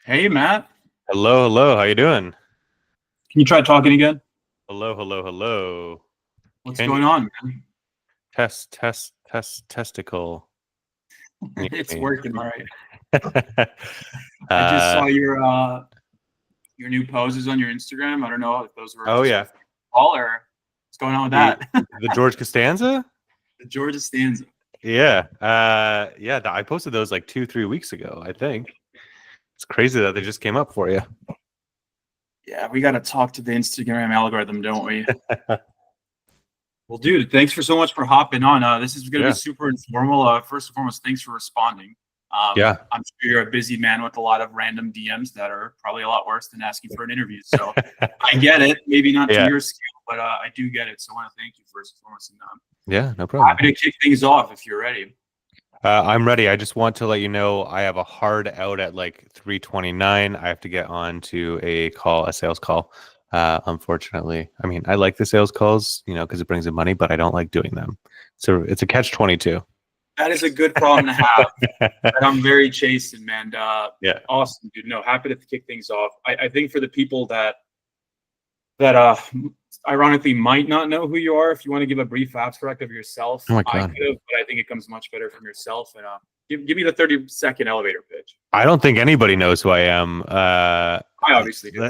Hey, Matt. Hello, hello. How you doing? Can you try talking again? Hello, hello, hello. What's Can you going on, man? testicle? Can you It's hear working, all right. me? I just uh, saw your new poses on your Instagram. I don't know if those were oh just a yeah, call or what's going on with the that. the George Costanza. The Georgia stanza. Yeah, yeah. I posted those like 2, 3 weeks ago. I think it's crazy that they just came up for you. Yeah, we got to talk to the Instagram algorithm, don't we? Well, dude, thanks for so much for hopping on. This is going to be Yeah, super informal. First and foremost, thanks for responding. yeah. I'm sure you're a busy man with a lot of random DMs that are probably a lot worse than asking for an interview. So I get it. Maybe not to Yeah, your scale, but I do get it. So I want to thank you first and foremost. And yeah. No problem. happy to kick things off if you're ready. I'm ready. I just want to let you know I have a hard out at like 3:29. I have to get on to a sales call. Unfortunately, I mean, I like the sales calls, because it brings in money, but I don't like doing them. So it's a catch 22. That is a good problem to have. And I'm very chastened, man. Yeah. Awesome, dude. No, happy to kick things off. I think for the people that ironically might not know who you are, if you want to give a brief abstract of yourself, Oh my I God. could have, but I think it comes much better from yourself. And give me the 30-second elevator pitch. I don't think anybody knows who I am. I obviously do.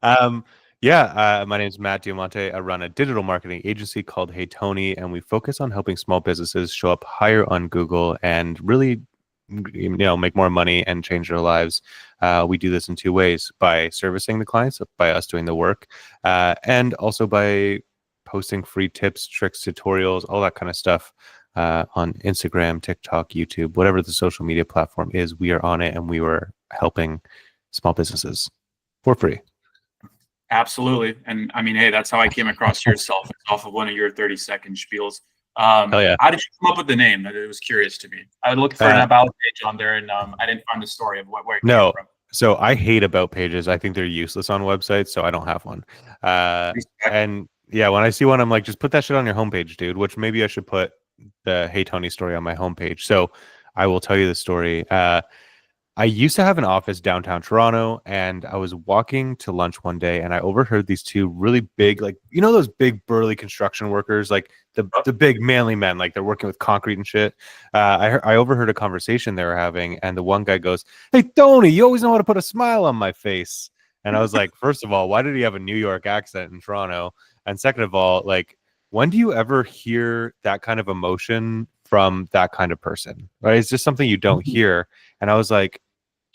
um, yeah, my name is Matt Diamante. I run a digital marketing agency called HeyTony, and we focus on helping small businesses show up higher on Google and really, make more money and change their lives. We do this in two ways: by servicing the clients, by us doing the work, and also by posting free tips, tricks, tutorials, all that kind of stuff on Instagram, TikTok, YouTube, whatever the social media platform is. We are on it, and we were helping small businesses for free. Absolutely. And I mean, hey, that's how I came across yourself, off of one of your 30-second spiels. Hell yeah. How did you come up with the name? It was curious to me. I looked for an Uh, about page on there, and I didn't find the story of where it came no. from. So I hate about pages. I think they're useless on websites, so I don't have one. Respect. And yeah, when I see one, I'm like, just put that shit on your homepage, dude. Which maybe I should put the Hey Tony story on my homepage. So I will tell you the story. I used to have an office downtown Toronto, and I was walking to lunch one day, and I overheard these two really big, like, those big burly construction workers, like the big manly men, like they're working with concrete and shit. I overheard a conversation they were having, and the one guy goes, "Hey Tony, you always know how to put a smile on my face." And I was like, first of all, why did he have a New York accent in Toronto? And second of all, like, when do you ever hear that kind of emotion from that kind of person? Right? It's just something you don't hear. And I was like,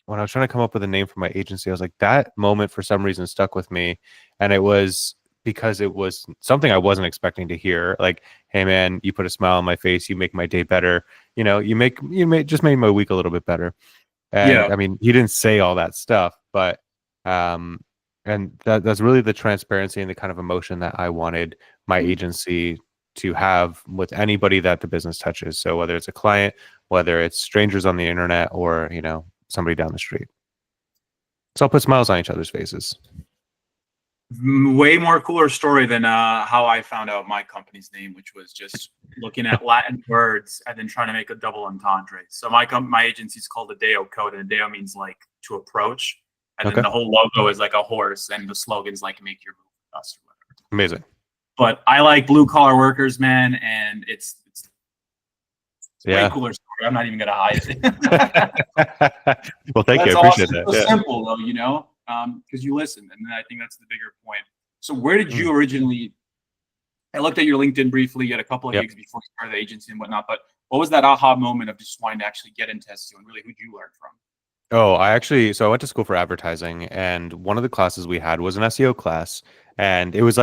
when I was trying to come up with a name for my agency, I was like, that moment for some reason stuck with me. And it was because it was something I wasn't expecting to hear. Like, hey man, you put a smile on my face, you make my day better. Just made my week a little bit better. And Yeah. I mean, he didn't say all that stuff, but um and that's really the transparency and the kind of emotion that I wanted my agency to have with anybody that the business touches. So whether it's a client, whether it's strangers on the internet, or somebody down the street. So I'll put smiles on each other's faces. Way more cooler story than how I found out my company's name, which was just looking at Latin words and then trying to make a double entendre. So my agency is called Adeo Code, and Adeo means like to approach, and then Okay. the whole logo is like a horse, and the slogan's like make your move with us or whatever. Amazing. But I like blue collar workers, man, and it's way Yeah. cooler story. I'm not even gonna hide it. Well, thank you. That's I appreciate awesome. that. So Yeah. simple though, because you listened, and I think that's the bigger point. So where did Mm. you originally? I looked at your LinkedIn briefly. You had a couple of Yep. gigs before you started the agency and whatnot. But what was that aha moment of just wanting to actually get into SEO, and really who'd you learn from? Oh, so I went to school for advertising, and one of the classes we had was an SEO class, and it was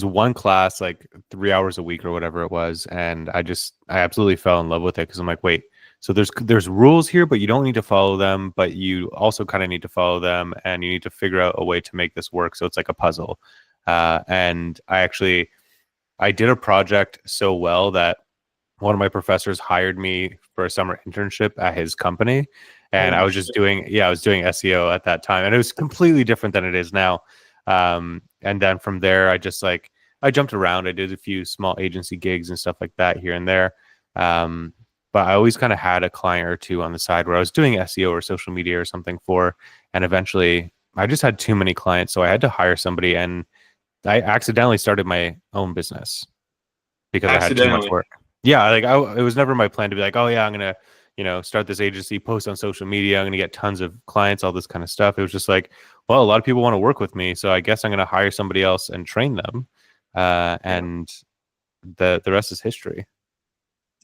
one class, like 3 hours a week or whatever it was, and I absolutely fell in love with it because I'm like, wait, so there's rules here, but you don't need to follow them, but you also kind of need to follow them, and you need to figure out a way to make this work. So it's like a puzzle, and I did a project so well that one of my professors hired me for a summer internship at his company, and I Holy was shit! just doing I was doing SEO at that time, and it was completely different than it is now. And then from there, I jumped around. I did a few small agency gigs and stuff like that here and there. but I always kind of had a client or two on the side where I was doing SEO or social media or something for, and eventually I just had too many clients, so I had to hire somebody, and I accidentally started my own business because I had too much Accidentally. work. Yeah, like it was never my plan to be like, oh yeah, I'm gonna, start this agency, post on social media, I'm gonna get tons of clients, all this kind of stuff. It was just like, well, a lot of people want to work with me, so I guess I'm gonna hire somebody else and train them, and the rest is history.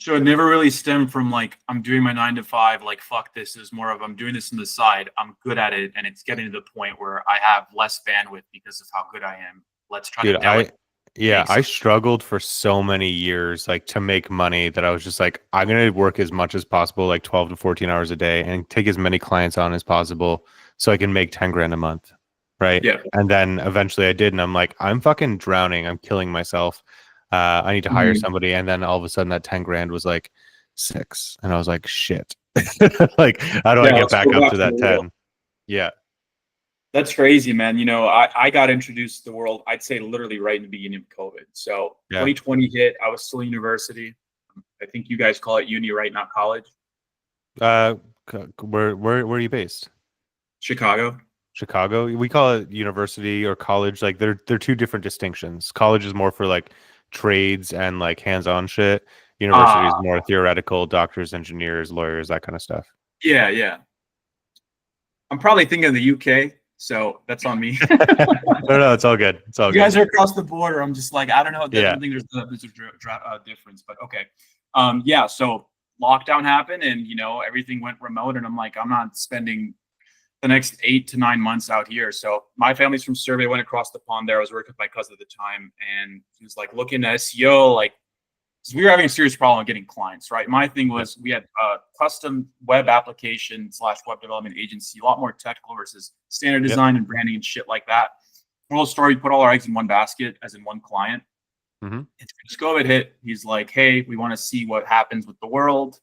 So it never really stemmed from like, I'm doing my 9 to 5, like, fuck this. Is more of, I'm doing this on the side. I'm good at it. And it's getting to the point where I have less bandwidth because of how good I am. Let's try to Dude, delegate. I struggled for so many years, like to make money, that I was just like, I'm gonna work as much as possible, like 12 to 14 hours a day, and take as many clients on as possible so I can make 10 grand a month. Right. Yeah. And then eventually I did, and I'm like, I'm fucking drowning. I'm killing myself. I need to hire Mhm. somebody. And then all of a sudden that 10 grand was like 6. And I was like, shit. Like, how do I Yeah. get Let's back go up back to to the that wheel. 10? Yeah. That's crazy, man. I got introduced to the world, I'd say literally right in the beginning of COVID. So Yeah. 2020 hit, I was still in university. I think you guys call it uni, right? Not college. Uh, where are you based? Chicago. Chicago. We call it university or college. Like they're two different distinctions. College is more for like trades and like hands-on shit. University is Ah, more theoretical, doctors, engineers, lawyers, that kind of stuff. yeah, yeah. I'm probably thinking of the UK, so that's on me. No, it's all good. It's all You guys good. are across the border. I'm just like, I don't know. I Yeah. don't think there's a difference, but okay. Yeah. So lockdown happened, and everything went remote, and I'm like, I'm not spending the next 8 to 9 months out here. So my family's from Serbia. I went across the pond there. I was working with my cousin at the time, and he was like looking at SEO, like, 'cause we were having a serious problem getting clients, right? My thing Yeah. was we had a custom web application / web development agency, a lot more technical versus standard Yep. design and branding and shit like that. Moral story, we put all our eggs in one basket, as in one client. Mm-hmm. And as COVID hit, he's like, hey, we want to see what happens with the world.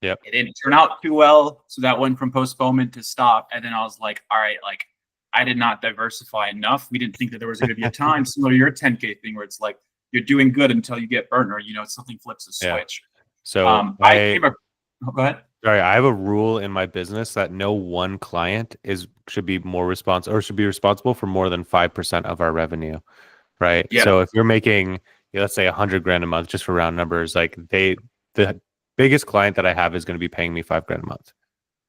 Yep. It didn't turn out too well. So that went from postponement to stop. And then I was like, all right, like, I did not diversify enough. We didn't think that there was going to be a time similar to your 10K thing where it's like you're doing good until you get burnt, or something flips a Yeah. switch. So I came up. Oh, go ahead. sorry, I have a rule in my business that no one client should be responsible for more than 5% of our revenue. Right. Yeah. So if you're making, let's say 100 grand a month, just for round numbers, like the biggest client that I have is going to be paying me 5 grand a month.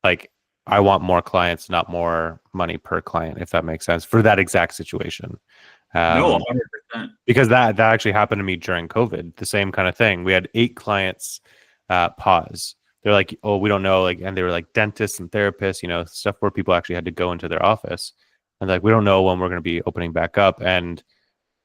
Like, I want more clients, not more money per client, if that makes sense, for that exact situation. No, 100%. Because that actually happened to me during COVID, the same kind of thing. We had 8 clients pause. They're like, oh, we don't know, like, and they were like dentists and therapists, stuff where people actually had to go into their office, and like, we don't know when we're going to be opening back up. And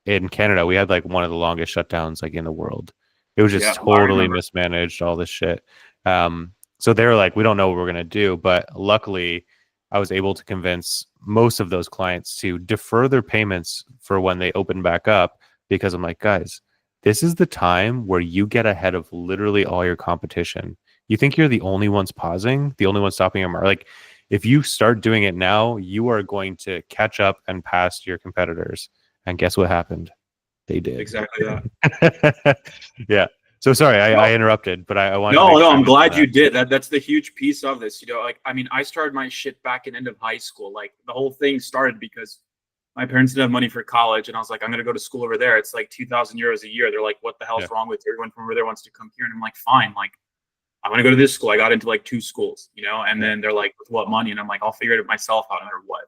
in Canada, we had like one of the longest shutdowns like in the world. It was just Yeah, I totally remember. mismanaged, all this shit. So they were like, we don't know what we're gonna do. But luckily, I was able to convince most of those clients to defer their payments for when they open back up, because I'm like, guys, this is the time where you get ahead of literally all your competition. You think you're the only ones pausing, the only ones stopping your market. Like, if you start doing it now, you are going to catch up and pass your competitors. And guess what happened? They did. Exactly that. Yeah. So sorry, No, I interrupted, but I wanted to no, make no. sure I I'm mentioned glad that. you did. That's the huge piece of this. Like, I mean, I started my shit back in end of high school. Like, the whole thing started because my parents didn't have money for college, and I was like, I'm gonna go to school over there. It's like 2,000 euros a year. They're like, what the Yeah. hell's wrong with you? Everyone from over there wants to come here, and I'm like, fine. Like, I want to go to this school. I got into like 2 schools, and then they're like, with what money? And I'm like, I'll figure it myself out no matter what.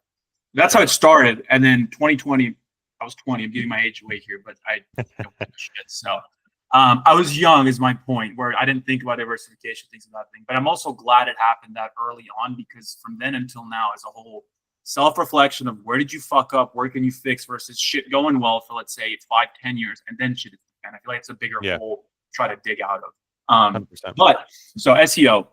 That's how it started. And then 2020, I was 20. I'm giving my age away here, but I don't give a shit. So I was young, is my point, where I didn't think about diversification, things of that thing. But I'm also glad it happened that early on, because from then until now, as a whole self-reflection of where did you fuck up, where can you fix, versus shit going well for, let's say, 5-10 years, and then shit. And I feel like it's a bigger Yeah. hole to try to dig out of. 100%. But so SEO.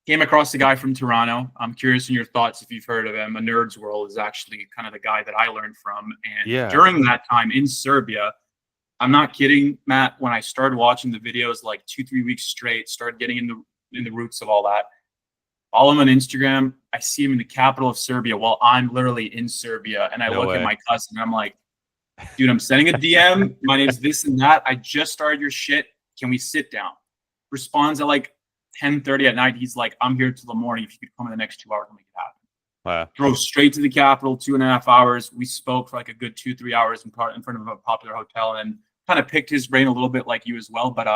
Came across the guy from Toronto. I'm curious in your thoughts if you've heard of him. A Nerd's World is actually kind of the guy that I learned from. And Yeah. during that time in Serbia, I'm not kidding, Matt, when I started watching the videos like 2-3 weeks straight, started getting in the roots of all that. Follow him on Instagram. I see him in the capital of Serbia while I'm literally in Serbia. And I No look way. at my cousin and I'm like, dude, I'm sending a DM. My name's this and that. I just started your shit. Can we sit down? responds at like 10:30 at night. He's like, I'm here till the morning. If you could come in the next 2 hours, I'll make it happen. Wow. Drove straight to the Capitol, 2.5 hours. We spoke for like a good 2-3 hours in front of a popular hotel, and kind of picked his brain a little bit like you as well. But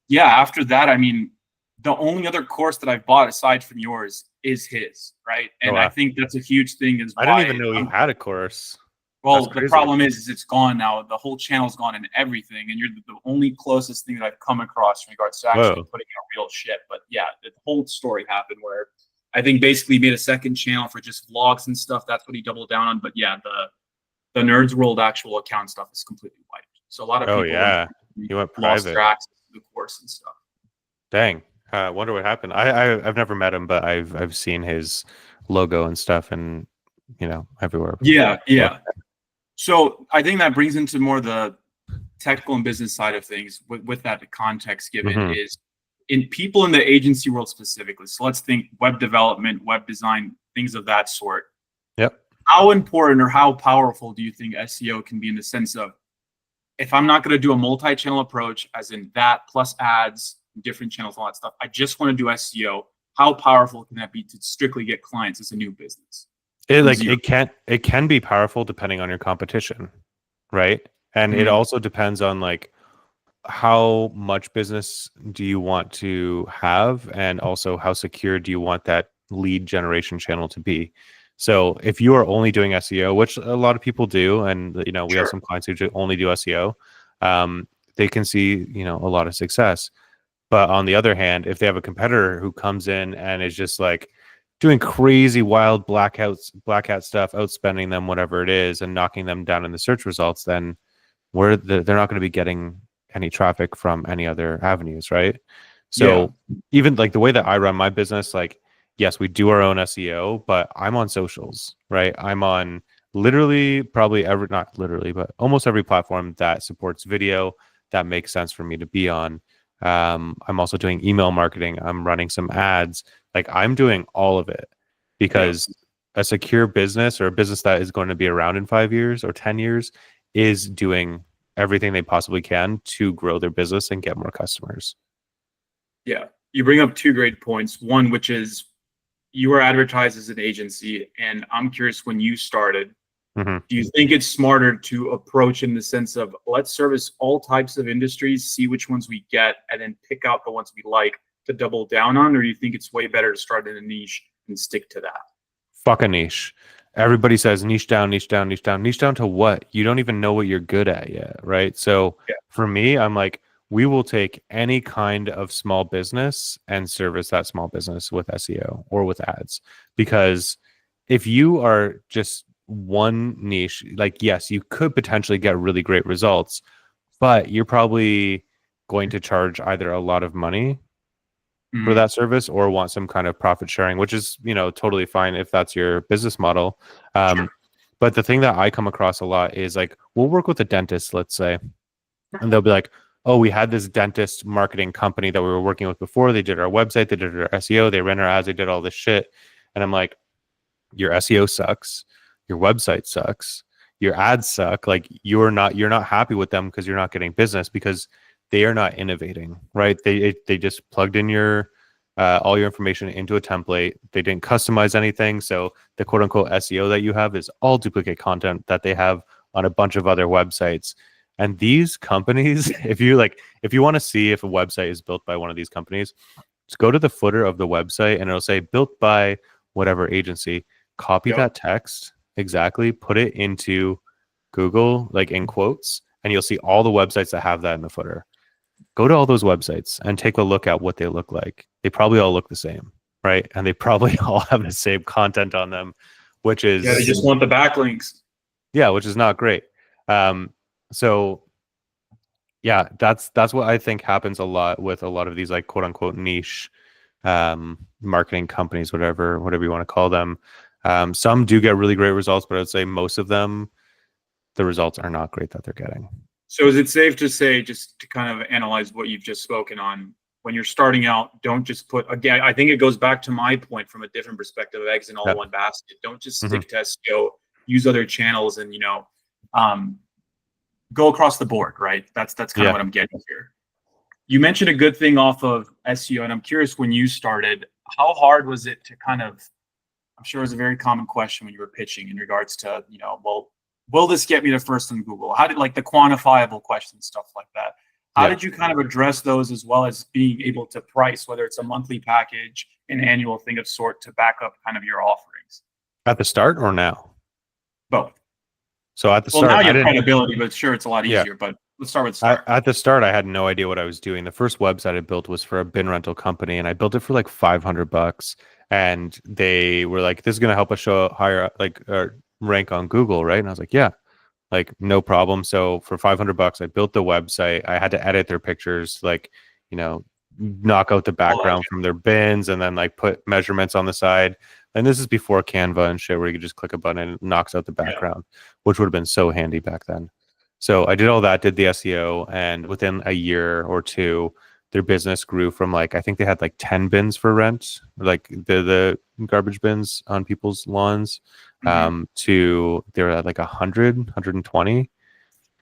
yeah, after that, I mean, the only other course that I've bought aside from yours is his, right? And I think that's a huge thing. Is I didn't even know you had a course. Well, the problem is it's gone now. The whole channel's gone and everything, and you're the only closest thing that I've come across in regards to actually putting out real shit. But yeah, the whole story happened where I think basically made a second channel for just vlogs and stuff. That's what he doubled down on. But yeah, the Nerds World actual account stuff is completely wiped. So a lot of people you went lost private. their access to the course and stuff. Dang. I wonder what happened. I've never met him, but I've seen his logo and stuff, and everywhere. Yeah. So I think that brings into more the technical and business side of things. With that context given, is in people in the agency world specifically. So let's think web development, web design, things of that sort. Yep. How important or how powerful do you think SEO can be in the sense of, if I'm not going to do a multi-channel approach, as in that plus ads, different channels, all that stuff, I just want to do SEO. How powerful can that be to strictly get clients as a new business? It can be powerful depending on your competition, right? And it also depends on like how much business do you want to have, and also how secure do you want that lead generation channel to be. So if you are only doing SEO, which a lot of people do, and we have some clients who only do SEO, they can see a lot of success. But on the other hand, if they have a competitor who comes in and is just like doing crazy wild black hat stuff, outspending them, whatever it is, and knocking them down in the search results, then they're not going to be getting any traffic from any other avenues, right? So even like the way that I run my business, like, yes, we do our own SEO, but I'm on socials, right? I'm on literally not literally, but almost every platform that supports video that makes sense for me to be on. I'm also doing email marketing. I'm running some ads. Like, I'm doing all of it because a secure business, or a business that is going to be around in 5 years or 10 years, is doing everything they possibly can to grow their business and get more customers. Yeah. You bring up two great points. One, which is you were advertised as an agency, and I'm curious, when you started, do you think it's smarter to approach in the sense of, let's service all types of industries, see which ones we get, and then pick out the ones we like to double down on? Or do you think it's way better to start in a niche and stick to that? Fuck a niche. Everybody says niche down, niche down, niche down. Niche down to what? You don't even know what you're good at yet, right? So for me, I'm like, we will take any kind of small business and service that small business with SEO or with ads. Because if you are just one niche, like, yes, you could potentially get really great results, but you're probably going to charge either a lot of money for that service or want some kind of profit sharing, which is, totally fine if that's your business model. But the thing that I come across a lot is like, we'll work with a dentist, let's say, and they'll be like, oh, we had this dentist marketing company that we were working with before. They did our website, they did our SEO, they ran our ads, they did all this shit. And I'm like, your SEO sucks, your website sucks, your ads suck. Like, you're not happy with them because you're not getting business, because they are not innovating, right? They just plugged in your all your information into a template. They didn't customize anything. So the quote unquote SEO that you have is all duplicate content that they have on a bunch of other websites. And these companies, if you want to see if a website is built by one of these companies, just go to the footer of the website and it'll say built by whatever agency. Copy that text exactly, put it into Google, like in quotes, and you'll see all the websites that have that in the footer. Go to all those websites and take a look at what they look like. They probably all look the same, right? And they probably all have the same content on them, which is... Yeah, they just want the backlinks. Yeah, which is not great. So yeah, that's what I think happens a lot with a lot of these like quote unquote niche marketing companies, whatever you want to call them. Some do get really great results, but I would say most of them, the results are not great that they're getting. So is it safe to say, just to kind of analyze what you've just spoken on, when you're starting out, don't just put, again, I think it goes back to my point from a different perspective of eggs in all one basket. Don't just stick to SEO, use other channels, and, go across the board, right? That's kind of what I'm getting here. You mentioned a good thing off of SEO, and I'm curious, when you started, how hard was it to kind of, I'm sure it was a very common question when you were pitching in regards to, well, will this get me to first on Google? How did, like, the quantifiable questions, stuff like that? How Yeah. did you kind of address those, as well as being able to price, whether it's a monthly package, an annual thing of sort, to back up kind of your offerings? At the start or now? Both. So at the Well, now start, you I have didn't. credibility, but sure, it's a lot Yeah. easier. But let's start with the start. At the start, I had no idea what I was doing. The first website I built was for a bin rental company, and I built it for like $500. And they were like, "This is going to help us show higher, like, rank on Google, right?" And I was like, "Yeah, like no problem." So for $500, I built the website. I had to edit their pictures, like, you know, knock out the All that. background from their bins, and then like put measurements on the side. And this is before Canva and shit, where you could just click a button and it knocks out the background, which would have been so handy back then. So I did all that, did the SEO, and within a year or two, their business grew from, like, I think they had like 10 bins for rent, like the garbage bins on people's lawns, to they were at like 120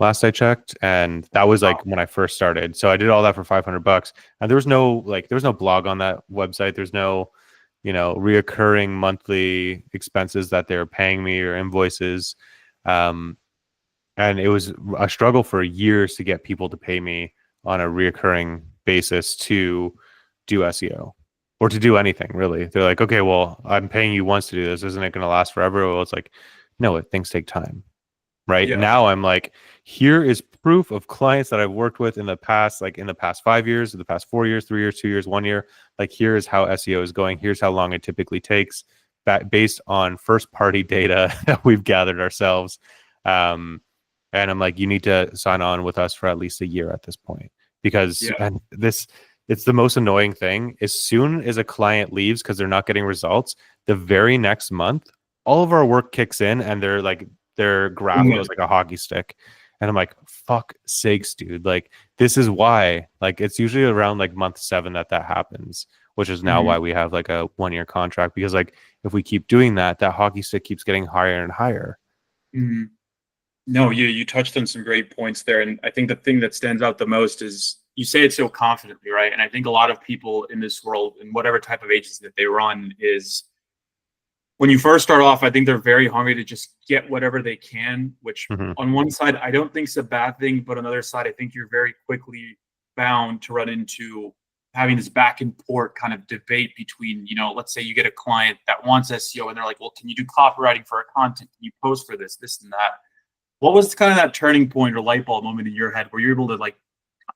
last I checked. And that was like when I first started. So I did all that for $500. And there was no blog on that website. There's no, reoccurring monthly expenses that they're paying me or invoices. And it was a struggle for years to get people to pay me on a reoccurring basis to do SEO or to do anything, really. They're like, "Okay, well, I'm paying you once to do this. Isn't it going to last forever?" Well, it's like, no, things take time. Right now, I'm like, here is proof of clients that I've worked with in the past, like in the past 5 years, the past 4 years, 3 years, 2 years, 1 year. Like, here is how SEO is going. Here's how long it typically takes, based on first party data that we've gathered ourselves. And I'm like, you need to sign on with us for at least a year at this point, because and it's the most annoying thing. As soon as a client leaves because they're not getting results, the very next month, all of our work kicks in, and their graph goes like a hockey stick. And I'm like, fuck sakes, dude. Like, this is why, like, it's usually around like month 7 that happens, which is now why we have like a 1-year contract, because like, if we keep doing that, that hockey stick keeps getting higher and higher. No, you touched on some great points there. And I think the thing that stands out the most is you say it so confidently, right? And I think a lot of people in this world, in whatever type of agency that they run, is when you first start off, I think they're very hungry to just get whatever they can, which on one side, I don't think is a bad thing. But on the other side, I think you're very quickly bound to run into having this back and forth kind of debate between, let's say you get a client that wants SEO and they're like, well, can you do copywriting for our content? Can you post for this and that? What was kind of that turning point or light bulb moment in your head where you're able to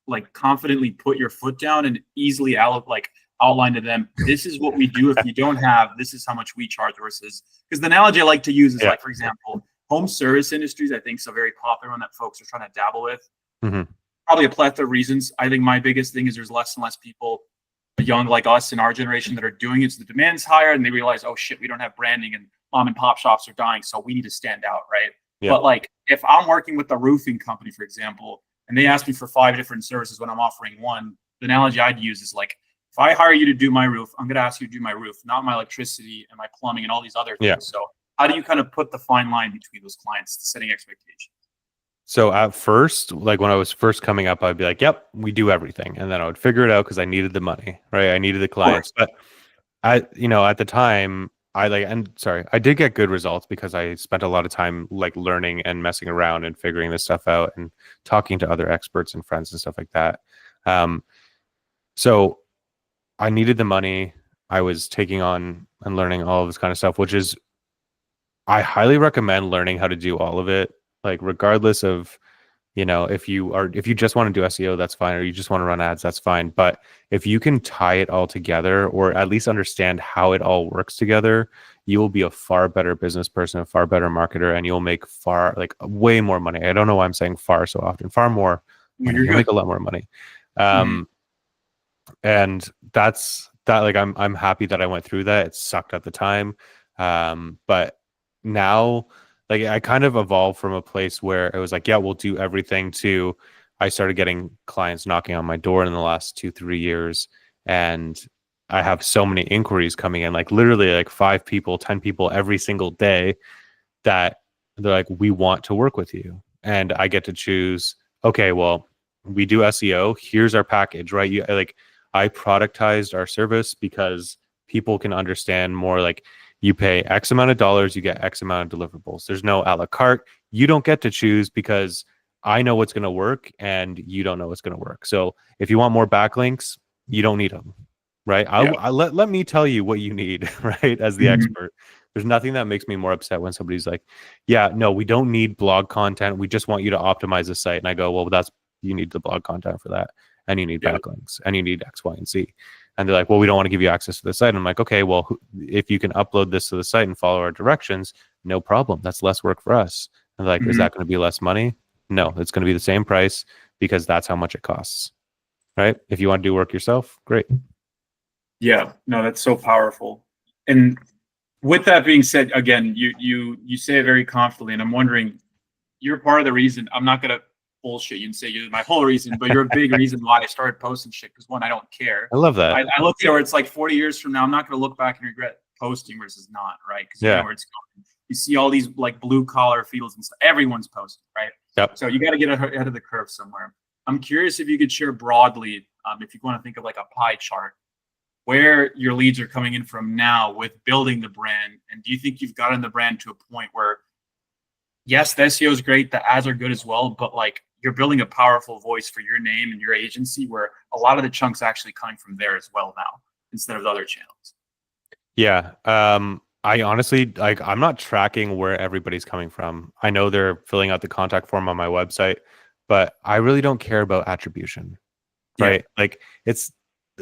like confidently put your foot down and easily outline to them, this is what we do. If you don't have, this is how much we charge, versus, because the analogy I like to use is like, for example, home service industries, I think, is a very popular one that folks are trying to dabble with. Probably a plethora of reasons. I think my biggest thing is there's less and less people young like us in our generation that are doing it. So the demand's higher, and they realize, oh shit, we don't have branding, and mom and pop shops are dying, so we need to stand out, right? But like, if I'm working with a roofing company, for example, and they ask me for 5 different services when I'm offering one, the analogy I'd use is like, if I hire you to do my roof, I'm going to ask you to do my roof, not my electricity and my plumbing and all these other things. So how do you kind of put the fine line between those clients to setting expectations? So at first, like when I was first coming up, I'd be like, yep, we do everything. And then I would figure it out because I needed the money, right? I needed the clients. But at the time, I did get good results because I spent a lot of time like learning and messing around and figuring this stuff out and talking to other experts and friends and stuff like that. So I needed the money. I was taking on and learning all of this kind of stuff, which is, I highly recommend learning how to do all of it. Like, regardless of, if you just want to do SEO, that's fine. Or you just want to run ads, that's fine. But if you can tie it all together, or at least understand how it all works together, you will be a far better business person, a far better marketer, and you'll make way more money. I don't know why I'm saying far so often. Far more money. You'll make a lot more money. And that's that. Like, I'm happy that I went through that. It sucked at the time. But now, like, I kind of evolved from a place where it was like, yeah, we'll do everything, to I started getting clients knocking on my door in the last 2-3 years. And I have so many inquiries coming in, like literally like 5 people, 10 people every single day, that they're like, we want to work with you. And I get to choose, okay, well, we do SEO. Here's our package, right? I productized our service because people can understand more. Like, you pay X amount of dollars, you get X amount of deliverables. There's no a la carte. You don't get to choose because I know what's going to work and you don't know what's going to work. So if you want more backlinks, you don't need them, right? Yeah. Let me tell you what you need, right? As the expert. There's nothing that makes me more upset when somebody's like, yeah, no, we don't need blog content. We just want you to optimize the site. And I go, well, you need the blog content for that. And you need backlinks and you need X, Y, and Z. And they're like, well, we don't want to give you access to the site. And I'm like, okay, well, if you can upload this to the site and follow our directions, no problem. That's less work for us. And they're like, is that going to be less money? No, it's going to be the same price because that's how much it costs, right? If you want to do work yourself, great. Yeah, no, that's so powerful. And with that being said, again, you say it very confidently, and I'm wondering, you're part of the reason. I'm not gonna bullshit you and say you're my whole reason, but you're a big reason why I started posting shit. Because one, I don't care. I love that. I look at where it's like 40 years from now, I'm not gonna look back and regret posting versus not, right? Because you know where it's going. You see all these like blue collar fields and stuff. Everyone's posting, right? Yep. So you got to get ahead of the curve somewhere. I'm curious if you could share broadly, if you want to think of like a pie chart, where your leads are coming in from now with building the brand. And do you think you've gotten the brand to a point where, yes, the SEO is great, the ads are good as well, but like you're building a powerful voice for your name and your agency where a lot of the chunks actually coming from there as well now instead of the other channels? Yeah. I honestly, like, I'm not tracking where everybody's coming from. I know they're filling out the contact form on my website, but I really don't care about attribution, right? Like,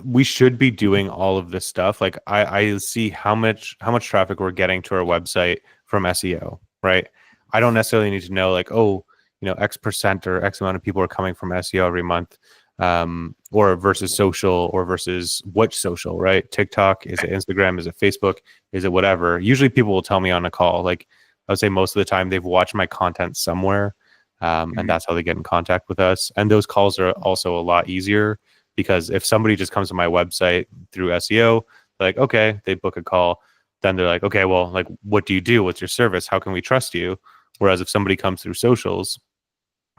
we should be doing all of this stuff. Like, I see how much traffic we're getting to our website from SEO, right? I don't necessarily need to know like, oh, X percent or X amount of people are coming from SEO every month, or versus social, or versus which social, right? TikTok, is it Instagram, is it Facebook, is it whatever? Usually people will tell me on a call. Like, I would say most of the time they've watched my content somewhere, and that's how they get in contact with us. And those calls are also a lot easier because if somebody just comes to my website through SEO, like, okay, they book a call, then they're like, okay, well, like, what do you do? What's your service? How can we trust you? Whereas if somebody comes through socials,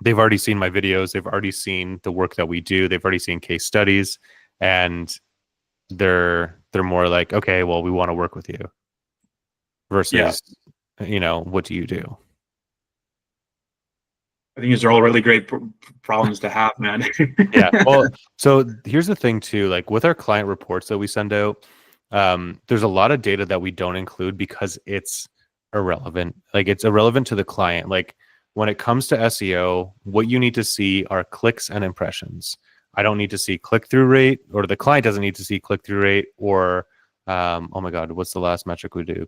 they've already seen my videos, they've already seen the work that we do, they've already seen case studies, and they're more like, okay, well, we want to work with you versus, what do you do? I think these are all really great problems to have, man. Yeah. Well, so here's the thing too, like with our client reports that we send out, there's a lot of data that we don't include because it's irrelevant. Like, it's irrelevant to the client. Like, when it comes to SEO, what you need to see are clicks and impressions. I don't need to see click-through rate, or the client doesn't need to see click-through rate, or oh my God, what's the last metric we do?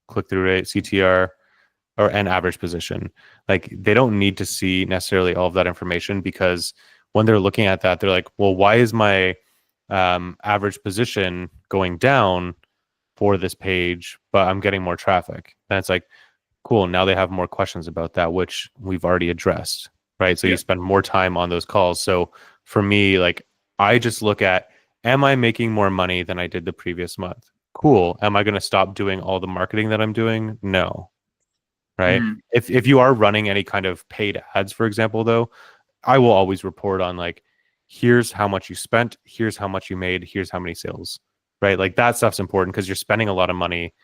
Click-through rate, CTR, or an average position. Like, they don't need to see necessarily all of that information, because when they're looking at that, they're like, well, why is my average position going down for this page, but I'm getting more traffic? And it's like, cool, now they have more questions about that, which we've already addressed, right? So you spend more time on those calls. So for me, like, I just look at, am I making more money than I did the previous month? Cool. Am I going to stop doing all the marketing that I'm doing? No. Right. If you are running any kind of paid ads, for example, though, I will always report on like, here's how much you spent, here's how much you made, here's how many sales, right? Like, that stuff's important because you're spending a lot of money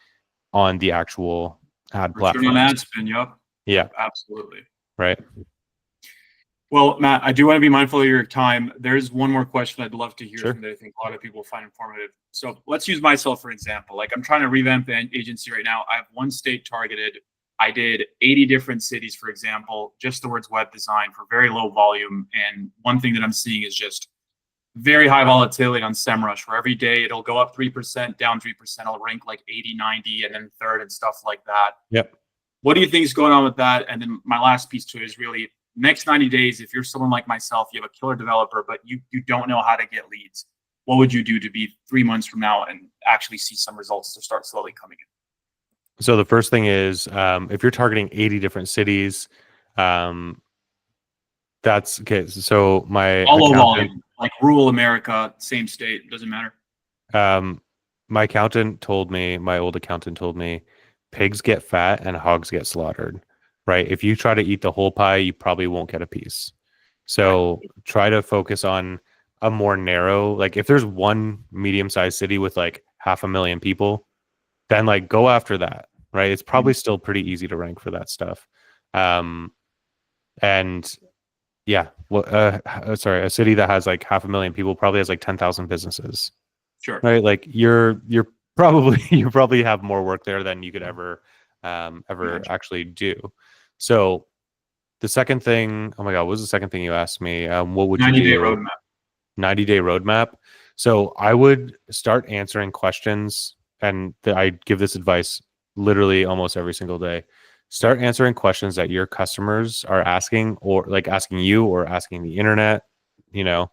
on the actual ad platform. Return on ad spend, Yeah, absolutely. Right. Well, Matt, I do want to be mindful of your time. There's one more question I'd love to hear Sure. from that I think a lot of people find informative. So let's use myself for example. Like, I'm trying to revamp the agency right now. I have one state targeted. I did 80 different cities, for example, just towards web design for very low volume. And one thing that I'm seeing is just very high volatility on SEMrush, where every day it'll go up 3%, down 3%. I'll rank like 80, 90, and then third and stuff like that. Yep. What do you think is going on with that? And then my last piece to it is really next 90 days, if you're someone like myself, you have a killer developer, but you don't know how to get leads, what would you do to be 3 months from now and actually see some results to start slowly coming in? So the first thing is, if you're targeting 80 different cities, that's okay. So my all low volume, like rural America, same state, doesn't matter. My accountant told me, my old accountant told me, pigs get fat and hogs get slaughtered, right? If you try to eat the whole pie, you probably won't get a piece. So try to focus on a more narrow, like if there's one medium-sized city with like 500,000 people, then like go after that, right? It's probably still pretty easy to rank for that stuff. And yeah, well, sorry, a city that has like 500,000 people probably has like 10,000 businesses, Sure. right? Like you're probably you probably have more work there than you could ever actually do. So the second thing, oh my God, what was the second thing you asked me? What would you 90-day do? roadmap. 90-day roadmap. So I would start answering questions, and I give this advice literally almost every single day. Start answering questions that your customers are asking, or like asking you or asking the internet. You know,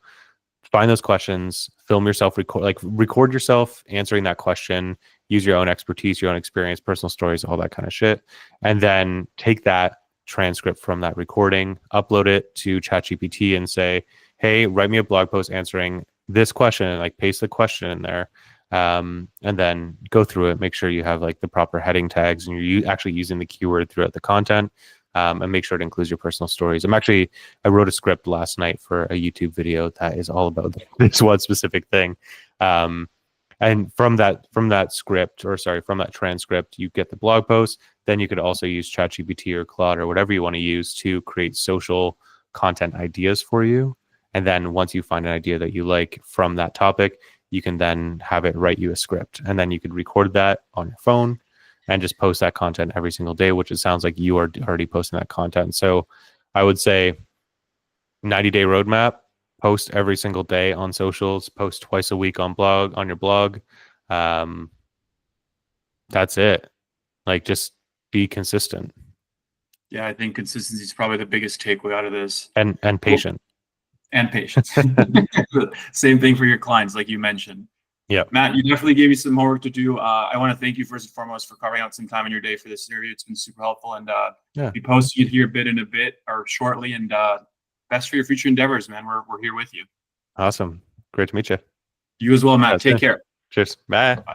find those questions, film yourself, record yourself answering that question, use your own expertise, your own experience, personal stories, all that kind of shit. And then take that transcript from that recording, upload it to ChatGPT and say, hey, write me a blog post answering this question, and like paste the question in there. And then go through it, make sure you have like the proper heading tags and you're actually using the keyword throughout the content. And make sure it includes your personal stories. I wrote a script last night for a YouTube video that is all about this one specific thing. And from that transcript, you get the blog post. Then you could also use ChatGPT or Claude or whatever you want to use to create social content ideas for you. And then once you find an idea that you like from that topic, you can then have it write you a script. And then you could record that on your phone and just post that content every single day, which it sounds like you are already posting that content. So I would say 90-day roadmap, post every single day on socials, post twice a week on your blog. That's it. Like just be consistent. Yeah, I think consistency is probably the biggest takeaway out of this. And patient. And patience. Same thing for your clients, like you mentioned. Yeah, Matt, you definitely gave me some homework to do. I want to thank you first and foremost for carving out some time in your day for this interview. It's been super helpful, and be posting it here a bit or shortly. And best for your future endeavors, man. We're here with you. Awesome. Great to meet you. You as well, Matt. Take care. Cheers. Bye. Bye.